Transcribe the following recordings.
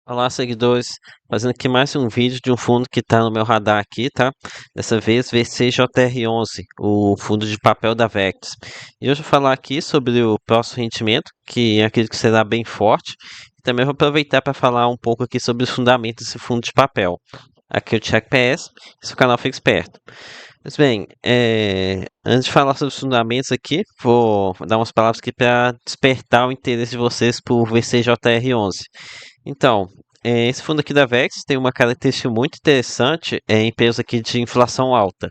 Olá, seguidores. Fazendo aqui mais um vídeo de um fundo que está no meu radar aqui, tá? Dessa vez VCJR11, o fundo de papel da Vex. E hoje eu vou falar aqui sobre o próximo rendimento, que acredito que será bem forte. E também vou aproveitar para falar um pouco aqui sobre os fundamentos desse fundo de papel. Aqui é o Thiago PS, esse é o canal Fica Esperto. Mas bem, antes de falar sobre os fundamentos aqui, vou dar umas palavras aqui para despertar o interesse de vocês por VCJR11. Então, esse fundo aqui da Vex tem uma característica muito interessante em períodos aqui de inflação alta,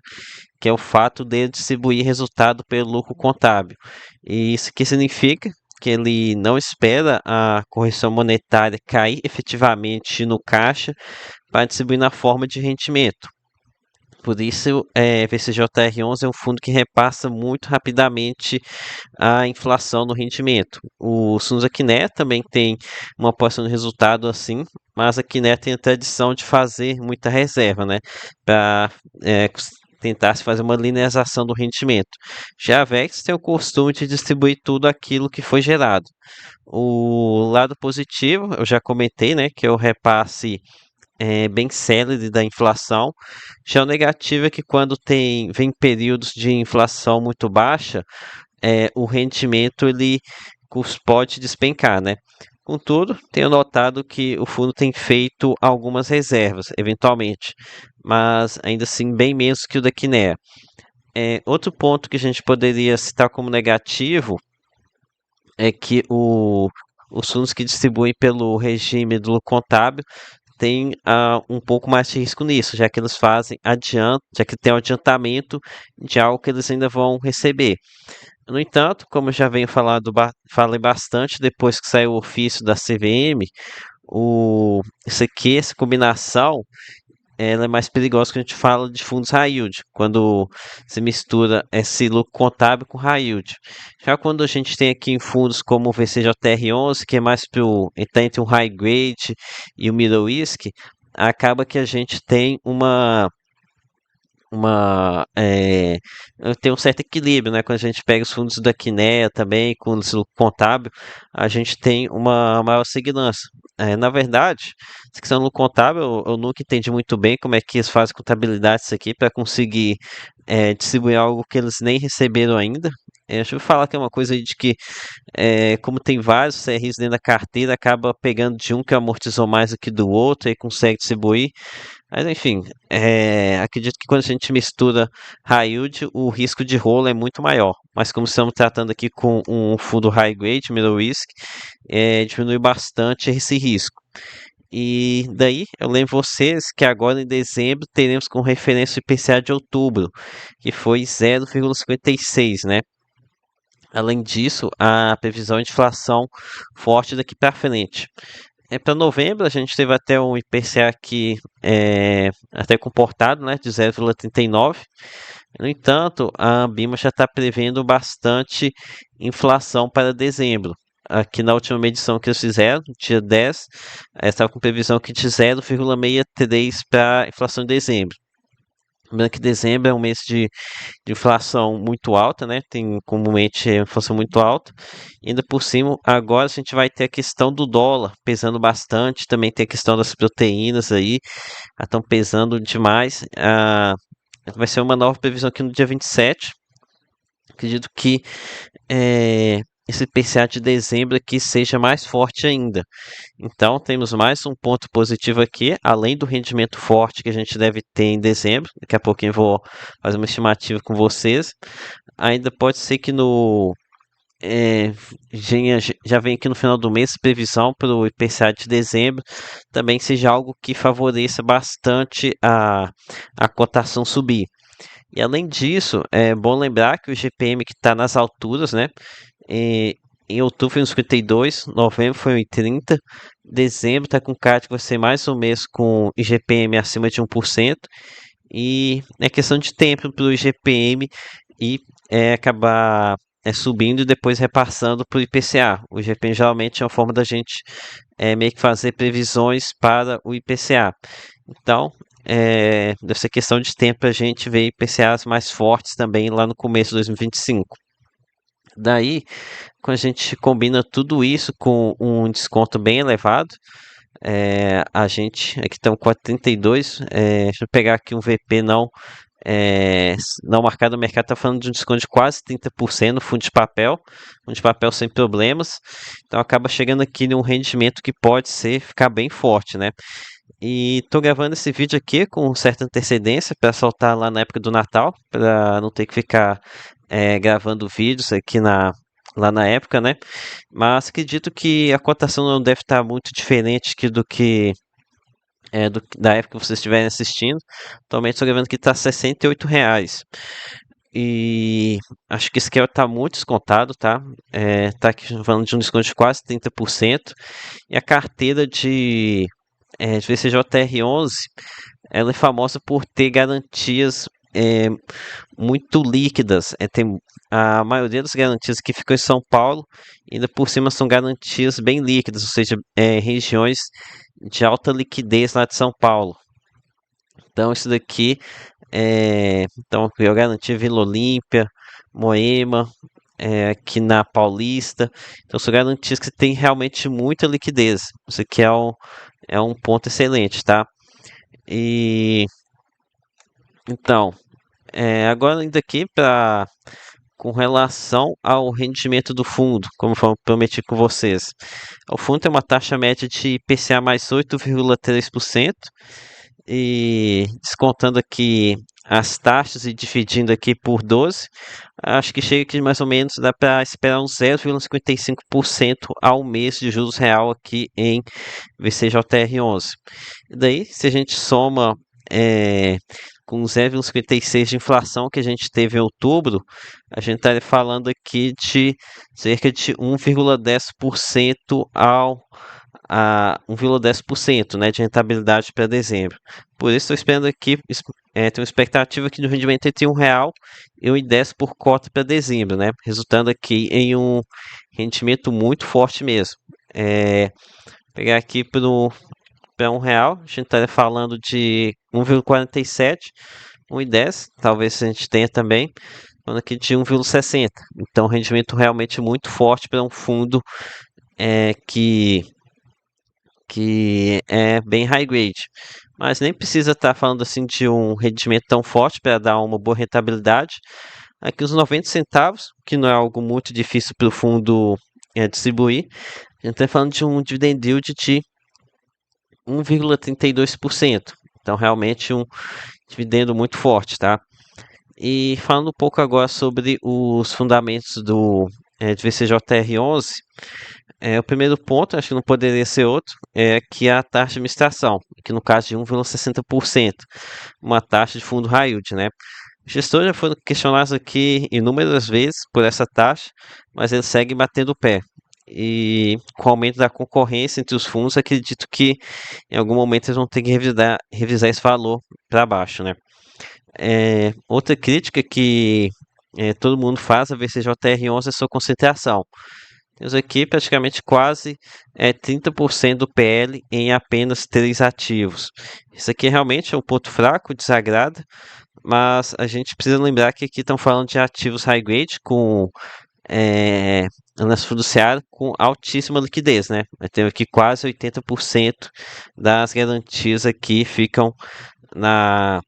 que é o fato de distribuir resultado pelo lucro contábil. E isso que significa que ele não espera a correção monetária cair efetivamente no caixa para distribuir na forma de rendimento. Por isso, VCJR11 é um fundo que repassa muito rapidamente a inflação no rendimento. O Fundos Quiné também tem uma porção de resultado assim, mas a Quiné tem a tradição de fazer muita reserva, né? Para tentar se fazer uma linearização do rendimento. Já a Vex tem o costume de distribuir tudo aquilo que foi gerado. O lado positivo, eu já comentei, né, que é o repasse bem célere da inflação. Já o negativo é que quando vem períodos de inflação muito baixa, o rendimento ele pode despencar, né? Contudo, tenho notado que o fundo tem feito algumas reservas, eventualmente, mas ainda assim bem menos que o da Kinea. Outro ponto que a gente poderia citar como negativo é que os fundos que distribuem pelo regime do lucro contábil têm um pouco mais de risco nisso, já que eles fazem já que tem um adiantamento de algo que eles ainda vão receber. No entanto, como eu já venho falei bastante depois que saiu o ofício da CVM, essa combinação, ela é mais perigosa quando a gente fala de fundos high yield, quando se mistura esse lucro contábil com high yield. Já quando a gente tem aqui em fundos como o VCJR11, que é mais tá entre um high grade e o middle risk, acaba que a gente tem tem um certo equilíbrio, né? Quando a gente pega os fundos da Kinea também, com o lucro contábil, a gente tem uma maior segurança. Na verdade, essa questão do lucro contábil, eu nunca entendi muito bem como é que eles fazem contabilidade isso aqui para conseguir distribuir algo que eles nem receberam ainda. Deixa eu falar que é uma coisa aí de que, como tem vários CRIs dentro da carteira, acaba pegando de um que amortizou mais do que do outro e consegue distribuir. Mas enfim, acredito que quando a gente mistura high yield, o risco de rolo é muito maior. Mas como estamos tratando aqui com um fundo high grade, middle risk, diminui bastante esse risco. E daí eu lembro vocês que agora em dezembro teremos como referência o IPCA de outubro, que foi 0,56, né? Além disso, a previsão de inflação forte daqui para frente. Para novembro, a gente teve até um IPCA aqui até comportado, né, de 0,39. No entanto, a Ambima já está prevendo bastante inflação para dezembro. Aqui na última medição que eles fizeram, dia 10, estava com previsão aqui de 0,63 para a inflação de dezembro. Lembrando que dezembro é um mês de inflação muito alta, né? Tem comumente inflação muito alta. E ainda por cima, agora a gente vai ter a questão do dólar pesando bastante, também tem a questão das proteínas aí, estão pesando demais. Vai ser uma nova previsão aqui no dia 27. Acredito que esse IPCA de dezembro aqui seja mais forte ainda. Então, temos mais um ponto positivo aqui, além do rendimento forte que a gente deve ter em dezembro. Daqui a pouquinho eu vou fazer uma estimativa com vocês. Ainda pode ser que é, já vem aqui no final do mês previsão para o IPCA de dezembro também seja algo que favoreça bastante a cotação subir. E além disso, é bom lembrar que o GPM que está nas alturas, né? Em outubro foi uns 52, novembro foi 30, dezembro está com cara que vai ser mais um mês com IGPM acima de 1%, e é questão de tempo para o IGPM e acabar subindo e depois repassando para o IPCA. O IGPM geralmente é uma forma da gente meio que fazer previsões para o IPCA. Então, deve ser questão de tempo para a gente ver IPCAs mais fortes também lá no começo de 2025. Daí, quando a gente combina tudo isso com um desconto bem elevado, A gente aqui estamos com 4,32. Deixa eu pegar aqui um VP não marcado. O mercado está falando de um desconto de quase 30% no fundo de papel sem problemas. Então acaba chegando aqui num rendimento que pode ficar bem forte, né? E tô gravando esse vídeo aqui com certa antecedência para soltar lá na época do Natal, para não ter que ficar gravando vídeos lá na época, né? Mas acredito que a cotação não deve estar muito diferente da época que vocês estiverem assistindo. Atualmente estou gravando que está R$ 68. E acho que esse aqui está muito descontado, tá? Tá aqui falando de um desconto de quase 30%. E a carteira de VCJR11, ela é famosa por ter garantias muito líquidas. Tem a maioria das garantias que ficam em São Paulo, ainda por cima são garantias bem líquidas, ou seja, regiões de alta liquidez lá de São Paulo. Então isso daqui então eu garanti Vila Olímpia, Moema, aqui na Paulista. Então são garantias que tem realmente muita liquidez. Isso aqui é um ponto excelente, tá? E então, agora ainda aqui com relação ao rendimento do fundo, como eu prometi com vocês. O fundo tem uma taxa média de IPCA mais 8,3%, e descontando aqui as taxas e dividindo aqui por 12, acho que chega aqui mais ou menos, dá para esperar uns 0,55% ao mês de juros real aqui em VCJR11. E daí, se a gente soma com 0,56 de inflação que a gente teve em outubro, a gente está falando aqui de cerca de 1,10% a 1,10%, né, de rentabilidade para dezembro. Por isso estou esperando aqui, tenho uma expectativa aqui de um rendimento entre R$ 1 e 1,10 por cota para dezembro, né, resultando aqui em um rendimento muito forte mesmo. Pegar aqui para R$ 1, a gente estaria falando de 1,47, 1,10, talvez a gente tenha também, falando aqui de 1,60. Então, rendimento realmente muito forte para um fundo que é bem high grade. Mas nem precisa estar falando assim de um rendimento tão forte para dar uma boa rentabilidade. Aqui os 90 centavos, que não é algo muito difícil para o fundo distribuir. A gente está falando de um dividend yield de 1,32%. Então, realmente um dividendo muito forte, tá? E falando um pouco agora sobre os fundamentos de VCJR11, o primeiro ponto, acho que não poderia ser outro, é que a taxa de administração, que no caso de 1,60%, uma taxa de fundo high yield, né? Os gestores já foram questionados aqui inúmeras vezes por essa taxa, mas eles seguem batendo o pé. E com o aumento da concorrência entre os fundos, acredito que em algum momento eles vão ter que revisar esse valor para baixo, né? Outra crítica que todo mundo faz a VCJR11 é a sua concentração. Temos aqui praticamente quase 30% do PL em apenas 3 ativos. Isso aqui realmente é um ponto fraco, desagrada, mas a gente precisa lembrar que aqui estão falando de ativos high grade com nas fiduciárias com altíssima liquidez, né? Eu tenho aqui quase 80% das garantias aqui ficam na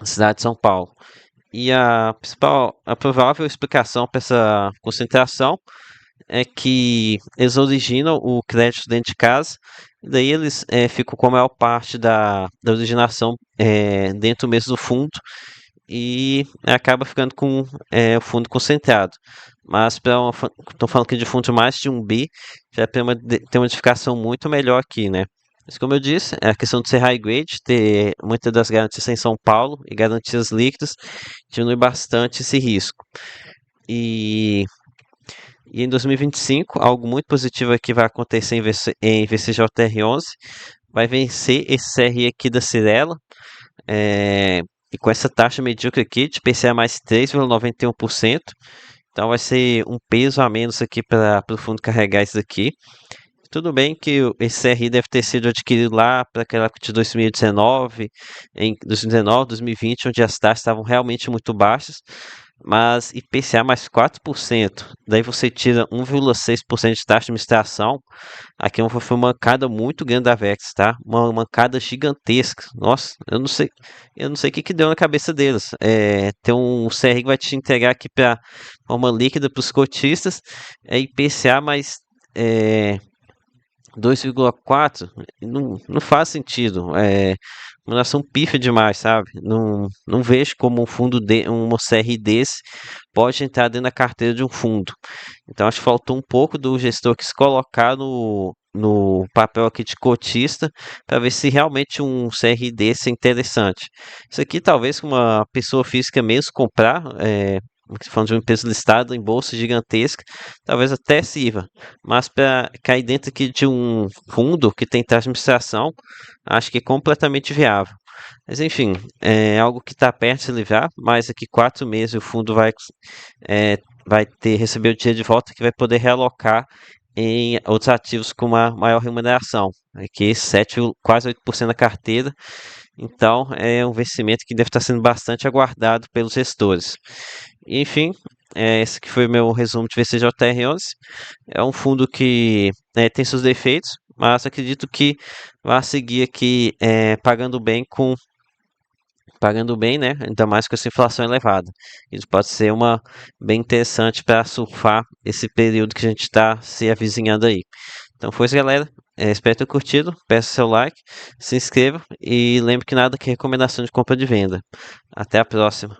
cidade de São Paulo. E a provável explicação para essa concentração é que eles originam o crédito dentro de casa, e daí eles ficam com a maior parte da originação dentro mesmo do fundo, e acaba ficando com o fundo concentrado. Mas estou falando aqui de fundo de mais de 1 bi, já tem tem uma diversificação muito melhor aqui, né? Mas como eu disse, a questão de ser high grade, ter muitas das garantias em São Paulo e garantias líquidas, diminui bastante esse risco. E em 2025, algo muito positivo aqui vai acontecer em VCJR11, vai vencer esse CRI aqui da Cirela, e com essa taxa medíocre aqui de PCA mais 3,91%, então vai ser um peso a menos aqui para o fundo carregar isso aqui. Tudo bem que esse CRI deve ter sido adquirido lá para aquela época de 2019, em 2019, 2020, onde as taxas estavam realmente muito baixas, mas IPCA mais 4%, daí você tira 1,6% de taxa de administração. Aqui foi uma mancada muito grande da Vex, tá? Uma mancada gigantesca. Nossa, eu não sei o que que deu na cabeça deles. Tem um CR que vai te entregar aqui para forma líquida para os cotistas, é IPCA mais é, 2,4, não faz sentido. Uma nação pífia demais, sabe? Não vejo como um CR desse pode entrar dentro da carteira de um fundo. Então acho que faltou um pouco do gestor que se colocar no papel aqui de cotista para ver se realmente um CR desse é interessante. Isso aqui talvez uma pessoa física mesmo comprar, falando de uma empresa listada em bolsa gigantesca, talvez até sirva. Mas para cair dentro aqui de um fundo que tem taxa de administração, acho que é completamente viável. Mas enfim, é algo que está perto de se livrar, mas daqui 4 meses o fundo vai receber o dinheiro de volta que vai poder realocar em outros ativos com uma maior remuneração. Aqui 7, quase 8% da carteira. Então é um investimento que deve estar sendo bastante aguardado pelos gestores. Enfim, esse que foi meu resumo de VCJR11. É um fundo que tem seus defeitos, mas acredito que vai seguir aqui pagando bem, né? Ainda mais com essa inflação elevada. Isso pode ser uma bem interessante para surfar esse período que a gente está se avizinhando aí. Então foi isso, galera. Espero ter curtido. Peço seu like, se inscreva e lembre que nada que recomendação de compra de venda. Até a próxima.